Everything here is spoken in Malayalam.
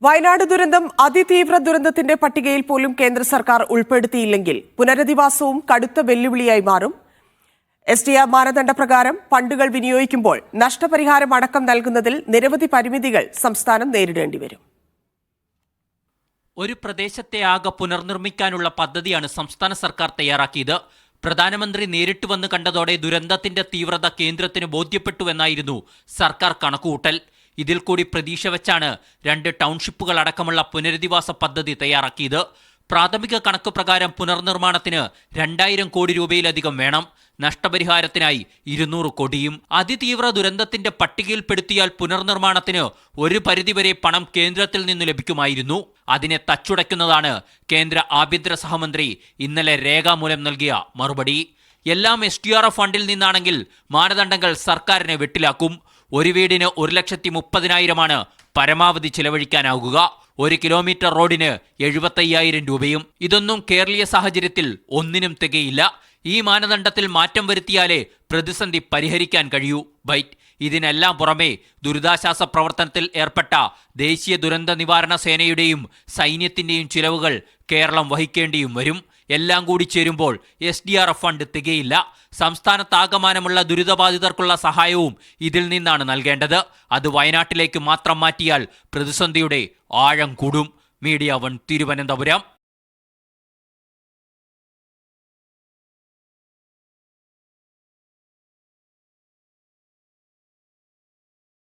വയനാട് ദുരന്തം അതിതീവ്ര ദുരന്തത്തിന്റെ പട്ടികയിൽ പോലും കേന്ദ്ര സർക്കാർ ഉൾപ്പെടുത്തിയില്ലെങ്കിൽ പുനരധിവാസവും കടുത്ത വെല്ലുവിളിയായി മാറും. SDR മാനദണ്ഡപ്രകാരം ഫണ്ടുകൾ വിനിയോഗിക്കുമ്പോൾ നഷ്ടപരിഹാരം അടക്കം നൽകുന്നതിൽ നിരവധി പരിമിതികൾ സംസ്ഥാനം നേരിടേണ്ടി വരും. ഒരു പ്രദേശത്തെ ആകെ പുനർനിർമ്മിക്കാനുള്ള പദ്ധതിയാണ് സംസ്ഥാന സർക്കാർ തയ്യാറാക്കിയത്. പ്രധാനമന്ത്രി നേരിട്ട് വന്ന് കണ്ടതോടെ ദുരന്തത്തിന്റെ തീവ്രത കേന്ദ്രത്തിന് ബോധ്യപ്പെട്ടുവെന്നായിരുന്നു സർക്കാർ കണക്കുകൂട്ടൽ. ഇതിൽ കൂടി പ്രതീക്ഷ വെച്ചാണ് 2 ടൗൺഷിപ്പുകൾ അടക്കമുള്ള പുനരധിവാസ പദ്ധതി തയ്യാറാക്കിയത്. പ്രാഥമിക കണക്ക് പ്രകാരം പുനർനിർമ്മാണത്തിന് 2000 കോടി രൂപയിലധികം വേണം. നഷ്ടപരിഹാരത്തിനായി 200 കോടിയും. അതിതീവ്ര ദുരന്തത്തിന്റെ പട്ടികയിൽപ്പെടുത്തിയാൽ പുനർനിർമ്മാണത്തിന് ഒരു പരിധിവരെ പണം കേന്ദ്രത്തിൽ നിന്ന് ലഭിക്കുമായിരുന്നു. അതിനെ തച്ചുടയ്ക്കുന്നതാണ് കേന്ദ്ര ആഭ്യന്തര സഹമന്ത്രി ഇന്നലെ രേഖാമൂലം നൽകിയ മറുപടി. എല്ലാം SDRF ഫണ്ടിൽ നിന്നാണെങ്കിൽ മാനദണ്ഡങ്ങൾ സർക്കാരിനെ വെട്ടിലാക്കും. ഒരു വീടിന് 1,30,000 പരമാവധി ചിലവഴിക്കാനാവുക. 1 കിലോമീറ്റർ റോഡിന് 75,000 രൂപയും. ഇതൊന്നും കേരളീയ സാഹചര്യത്തിൽ ഒന്നിനും തികയില്ല. ഈ മാനദണ്ഡത്തിൽ മാറ്റം വരുത്തിയാലേ പ്രതിസന്ധി പരിഹരിക്കാൻ കഴിയൂ. ബൈറ്റ്. ഇതിനെല്ലാം പുറമെ ദുരിതാശ്വാസ പ്രവർത്തനത്തിൽ ഏർപ്പെട്ട ദേശീയ ദുരന്ത നിവാരണ സേനയുടെയും സൈന്യത്തിന്റെയും ചിലവുകൾ കേരളം വഹിക്കേണ്ടിയും വരും. എല്ലാം കൂടി ചേരുമ്പോൾ SDRF ഫണ്ട് തികയില്ല. സംസ്ഥാനത്താകമാനമുള്ള ദുരിതബാധിതർക്കുള്ള സഹായവും ഇതിൽ നിന്നാണ് നൽകേണ്ടത്. അത് വയനാട്ടിലേക്ക് മാത്രം മാറ്റിയാൽ പ്രതിസന്ധിയുടെ ആഴം കൂടും. മീഡിയ 1 തിരുവനന്തപുരം.